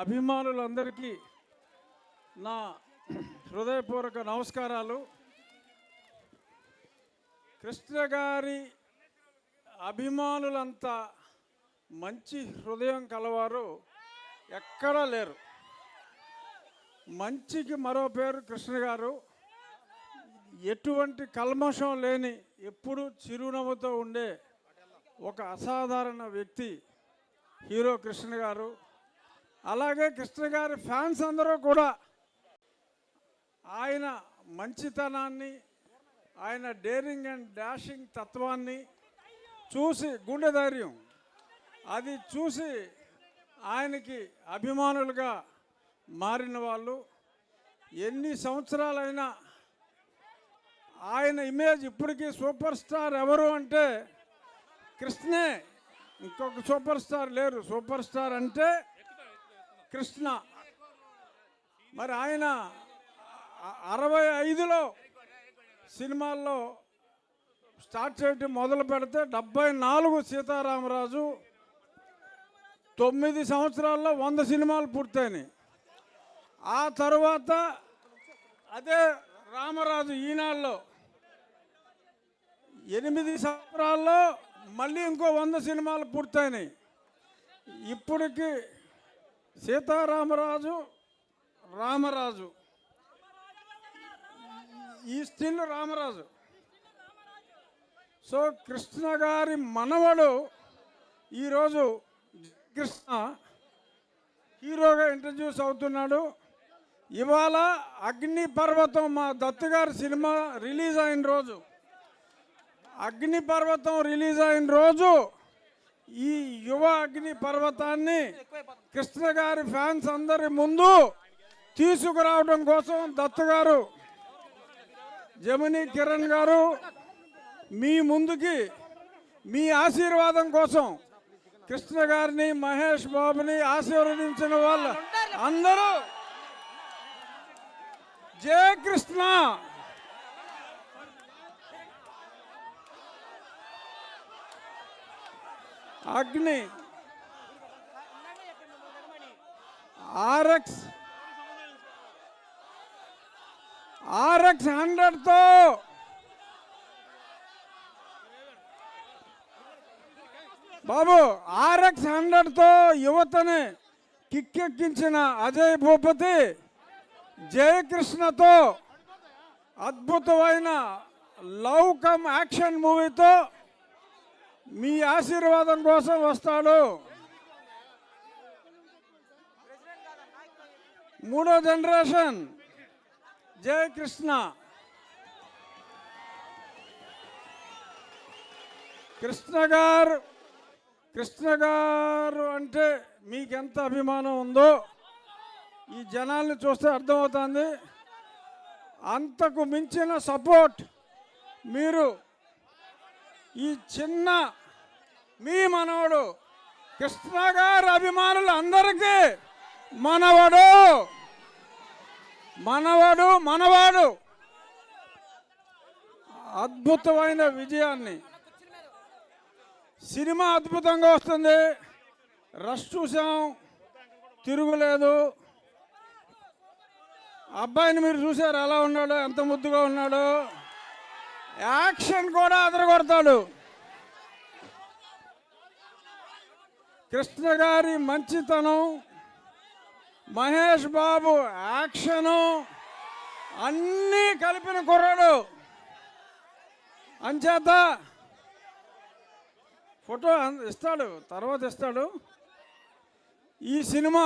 అభిమానులందరికీ నా హృదయపూర్వక నమస్కారాలు. కృష్ణ గారి అభిమానులంతా మంచి హృదయం కలవారు ఎక్కడా లేరు. మంచికి మరో పేరు కృష్ణ గారు. ఎటువంటి కల్మషం లేని, ఎప్పుడు చిరునవ్వుతో ఉండే ఒక అసాధారణ వ్యక్తి హీరో కృష్ణ గారు. అలాగే కృష్ణ గారి ఫ్యాన్స్ అందరూ కూడా ఆయన మంచితనాన్ని, ఆయన డేరింగ్ అండ్ డాషింగ్ తత్వాన్ని చూసి, గుండె ధైర్యం అది చూసి ఆయనకి అభిమానులుగా మారిన వాళ్ళు. ఎన్ని సంవత్సరాలైనా ఆయన ఇమేజ్ ఇప్పటికీ సూపర్ స్టార్ ఎవరు అంటే కృష్ణే, ఇంకొక సూపర్ స్టార్ లేరు. సూపర్ స్టార్ అంటే కృష్ణ. మరి ఆయన 65లో సినిమాల్లో స్టార్ట్ చేయడం మొదలు పెడితే 74 సీతారామరాజు, 9 సంవత్సరాల్లో 100 సినిమాలు పూర్తయినాయి. ఆ తర్వాత అదే రామరాజు ఈనాళ్ళలో 8 సంవత్సరాల్లో మళ్ళీ ఇంకో 100 సినిమాలు పూర్తయినాయి. ఇప్పటికి సీతారామరాజు, రామరాజు, ఈ స్టిల్ రామరాజు. సో కృష్ణ గారి మనవడు ఈరోజు కృష్ణ హీరోగా ఇంట్రడ్యూస్ అవుతున్నాడు. ఇవాళ అగ్ని పర్వతం, మా దత్తు గారి సినిమా రిలీజ్ అయిన రోజు, అగ్ని పర్వతం రిలీజ్ అయిన రోజు ఈ యువ అగ్ని పర్వతాన్ని కృష్ణ గారి ఫ్యాన్స్ అందరి ముందు తీసుకురావడం కోసం దత్తు గారు, జమినీ కిరణ్ గారు మీ ముందుకి మీ ఆశీర్వాదం కోసం కృష్ణ గారిని, మహేష్ బాబుని ఆశీర్వదించిన వాళ్ళు అందరూ జయ కృష్ణ. అగ్ని RX 100తో బాబు, RX 100తో యువతని కిక్కెక్కించిన అజయ్ భూపతి జయకృష్ణతో అద్భుతమైన లవ్ కమ్ యాక్షన్ మూవీతో మీ ఆశీర్వాదం కోసం వస్తాడు. 3వ జనరేషన్ జయకృష్ణ. కృష్ణ గారు అంటే మీకెంత అభిమానం ఉందో ఈ జనాల్ని చూస్తే అర్థమవుతుంది. అంతకు మించిన సపోర్ట్ మీరు ఈ చిన్న మీ మనవడు కృష్ణ గారి అభిమానులు అందరికీ మనవడు మనవడు మనవాడు అద్భుతమైన విజయాన్ని. సినిమా అద్భుతంగా వస్తుంది. రష్ చూసాం, తిరుగులేదు. అబ్బాయిని మీరు చూసారు ఎలా ఉన్నాడో, ఎంత ముద్దుగా ఉన్నాడో. యాక్షన్ కూడా అదరగొడతాడు. కృష్ణ గారి మంచితనం, మహేష్ బాబు యాక్షను అన్నీ కలిపిన కుర్రాడు. అంచేత ఫోటో ఇస్తాడు, తర్వాత ఇస్తాడు. ఈ సినిమా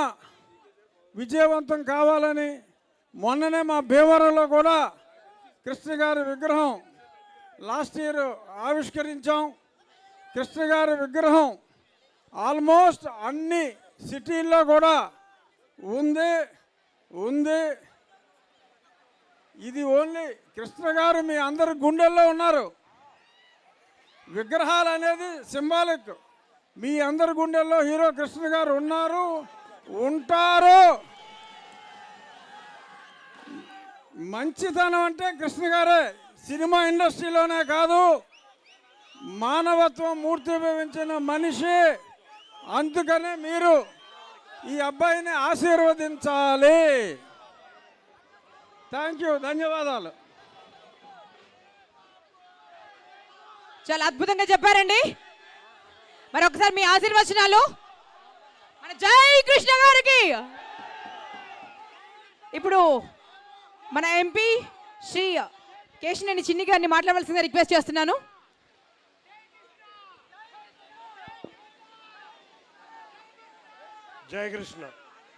విజయవంతం కావాలని మొన్ననే మా భీమవరంలో కూడా కృష్ణ గారి విగ్రహం లాస్ట్ ఇయర్ ఆవిష్కరించాం. కృష్ణ గారి విగ్రహం ఆల్మోస్ట్ అన్ని సిటీల్లో కూడా ఉంది. ఇది ఓన్లీ కృష్ణ గారు మీ అందరి గుండెల్లో ఉన్నారు. విగ్రహాలు అనేది సింబాలిక్. మీ అందరి గుండెల్లో హీరో కృష్ణ గారు ఉన్నారు, ఉంటారు. మంచితనం అంటే కృష్ణ గారే. సినిమా ఇండస్ట్రీలోనే కాదు, మానవత్వం మూర్తిభవించిన మనిషి. అందుకనే మీరు ఈ అబ్బాయిని ఆశీర్వదించాలి. థ్యాంక్ యూ, ధన్యవాదాలు. చాలా అద్భుతంగా చెప్పారండి. మరి ఒకసారి మీ ఆశీర్వచనాలు మన జై కృష్ణ గారికి. ఇప్పుడు మన ఎంపీ శ్రీ కేశినేని చిన్ని గారిని మాట్లాడవలసిందిగా రిక్వెస్ట్ చేస్తున్నాను. జై కృష్ణ.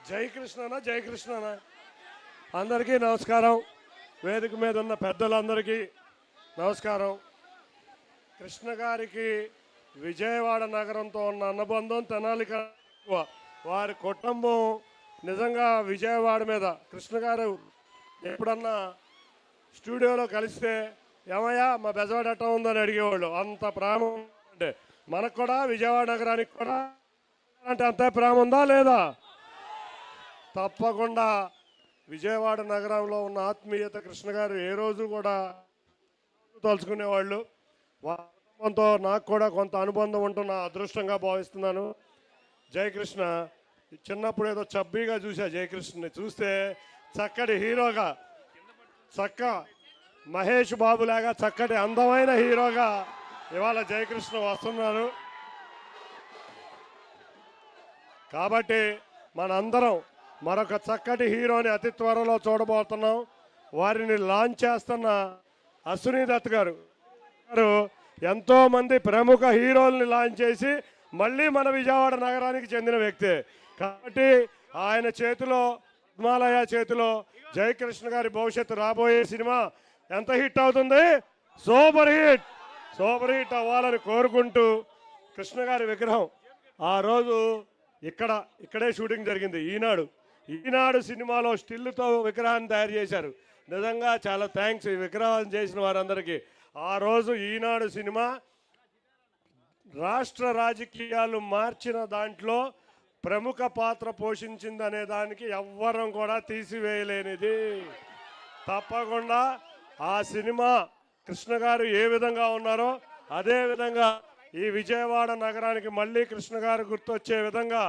జై కృష్ణనా, జై కృష్ణనా. అందరికీ నమస్కారం. వేదిక మీద ఉన్న పెద్దలందరికీ నమస్కారం. కృష్ణ గారికి విజయవాడ నగరంతో ఉన్న అనుబంధం తెనాలి ఎక్కువ. వారి కుటుంబం నిజంగా విజయవాడ మీద కృష్ణ గారు ఎప్పుడన్నా స్టూడియోలో కలిస్తే ఏమయ్యా మా బెజవాడ ఎట్టా ఉందని అడిగేవాళ్ళు. అంత ప్రేమ అంటే మనకు కూడా విజయవాడ నగరానికి కూడా అంటే అంత ప్రేమ ఉందా లేదా? తప్పకుండా విజయవాడ నగరంలో ఉన్న ఆత్మీయత కృష్ణ గారు ఏ రోజు కూడా తలుచుకునేవాళ్ళు. కుటుంబంతో నాకు కూడా కొంత అనుబంధం ఉంటున్న అదృష్టంగా భావిస్తున్నాను. జయకృష్ణ చిన్నప్పుడు ఏదో చబ్బీగా చూసా జయకృష్ణని. చూస్తే చక్కటి హీరోగా, మహేష్ బాబులాగా చక్కటి అందమైన హీరోగా ఇవాళ జయకృష్ణ వస్తున్నారు. కాబట్టి మనందరం మరొక చక్కటి హీరోని అతి త్వరలో చూడబోతున్నాం. వారిని లాంచ్ చేస్తున్న అశ్విని దత్ గారు ఎంతోమంది ప్రముఖ హీరోల్ని లాంచ్ చేసి మళ్ళీ మన విజయవాడ నగరానికి చెందిన వ్యక్తే. కాబట్టి ఆయన చేతిలో, హిమాలయ చేతిలో జయకృష్ణ గారి భవిష్యత్తు రాబోయే సినిమా ఎంత హిట్ అవుతుంది? Super hit. సూపర్ హిట్ అవ్వాలని కోరుకుంటూ కృష్ణ గారి విగ్రహం ఆ రోజు ఇక్కడే షూటింగ్ జరిగింది. ఈనాడు సినిమాలో స్టిల్తో విగ్రహాన్ని తయారు చేశారు. నిజంగా చాలా థ్యాంక్స్ ఈ విగ్రహం చేసిన వారందరికీ. ఆ రోజు ఈనాడు సినిమా రాష్ట్ర రాజకీయాలు మార్చిన దాంట్లో ప్రముఖ పాత్ర పోషించిందనే దానికి ఎవ్వరం కూడా తీసివేయలేనిది. తప్పకుండా ఆ సినిమా కృష్ణ గారు ఏ విధంగా ఉన్నారో అదే విధంగా ఈ విజయవాడ నగరానికి మళ్ళీ కృష్ణ గారు గుర్తొచ్చే విధంగా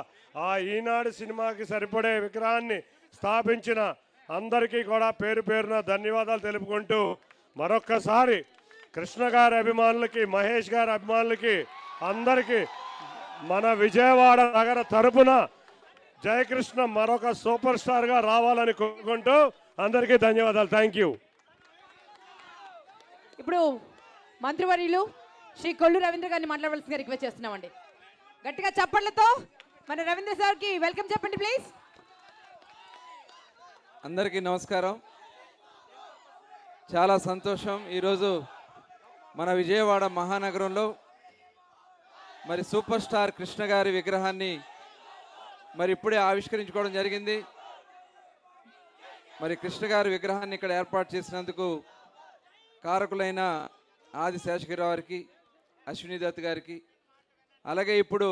ఆ ఈనాడు సినిమాకి సరిపడే విగ్రహాన్ని స్థాపించిన అందరికీ కూడా పేరు పేరున ధన్యవాదాలు తెలుపుకుంటూ మరొక్కసారి కృష్ణ గారి అభిమానులకి, మహేష్ గారి అభిమానులకి అందరికీ మన విజయవాడ నగర తరపున జయకృష్ణ మరొక సూపర్ స్టార్గా రావాలని కోరుకుంటూ అందరికీ ధన్యవాదాలు. Thank you. ఇప్పుడు మంత్రివర్యులు శ్రీ కొల్లు రవీంద్ర గారిని మాట్లాడవలసిందిగా రిక్వెస్ట్ చేస్తున్నామండి. గట్టిగా చప్పట్లతో మన రవీంద్ర సార్కి వెల్కమ్ చెప్పండి ప్లీజ్. అందరికీ నమస్కారం. చాలా సంతోషం ఈరోజు మన విజయవాడ మహానగరంలో మరి సూపర్ స్టార్ కృష్ణ గారి విగ్రహాన్ని మరి ఇప్పుడే ఆవిష్కరించుకోవడం జరిగింది. మరి కృష్ణ గారి విగ్రహాన్ని ఇక్కడ ఏర్పాటు చేసినందుకు కారకులైన ఆది శేషగిరిరావు గారికి, అశ్విని దత్ గారికి, అలాగే ఇప్పుడు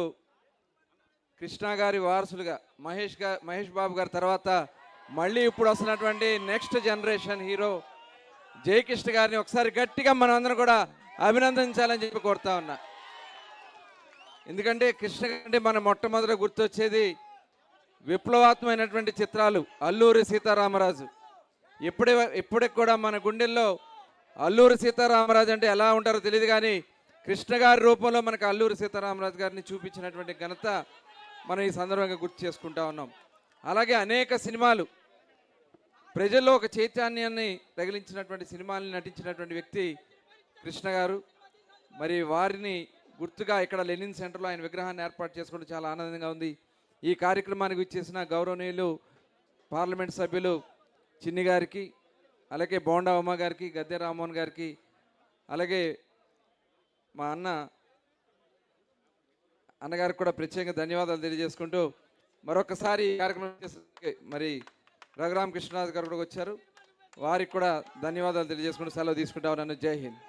కృష్ణ గారి వారసులుగా మహేష్ బాబు గారి తర్వాత మళ్ళీ ఇప్పుడు వస్తున్నటువంటి నెక్స్ట్ జనరేషన్ హీరో జయకృష్ణ గారిని ఒకసారి గట్టిగా మనం అందరం కూడా అభినందించాలని చెప్పి కోరుతా ఉన్నా. ఎందుకంటే కృష్ణ అంటే మన మొట్టమొదట గుర్తొచ్చేది విప్లవాత్మకమైనటువంటి చిత్రాలు. అల్లూరి సీతారామరాజు. ఇప్పటికి కూడా మన గుండెల్లో అల్లూరి సీతారామరాజు అంటే ఎలా ఉంటారో తెలియదు, కానీ కృష్ణ గారి రూపంలో మనకు అల్లూరి సీతారామరాజు గారిని చూపించినటువంటి ఘనత మనం ఈ సందర్భంగా గుర్తు చేసుకుంటా ఉన్నాం. అలాగే అనేక సినిమాలు ప్రజల్లో ఒక చైతన్యాన్ని రగిలించినటువంటి సినిమాల్ని నటించినటువంటి వ్యక్తి కృష్ణ గారు. మరి వారిని గుర్తుగా ఇక్కడ లెనిన్ సెంటర్లో ఆయన విగ్రహాన్ని ఏర్పాటు చేసుకోవడం చాలా ఆనందంగా ఉంది. ఈ కార్యక్రమానికి వచ్చేసిన గౌరవనీయులు పార్లమెంట్ సభ్యులు చిన్ని గారికి, అలాగే బోండా ఉమ్మ గారికి, గద్దె రామ్మోహన్ గారికి, అలాగే మా అన్నగారికి కూడా ప్రత్యేకంగా ధన్యవాదాలు తెలియజేసుకుంటూ మరొకసారి ఈ కార్యక్రమం మరి రఘురామ కృష్ణరాజు గారు కూడా వచ్చారు, వారికి కూడా ధన్యవాదాలు తెలియజేసుకుంటూ సెలవు తీసుకుంటా ఉన్నాను. జై హింద్.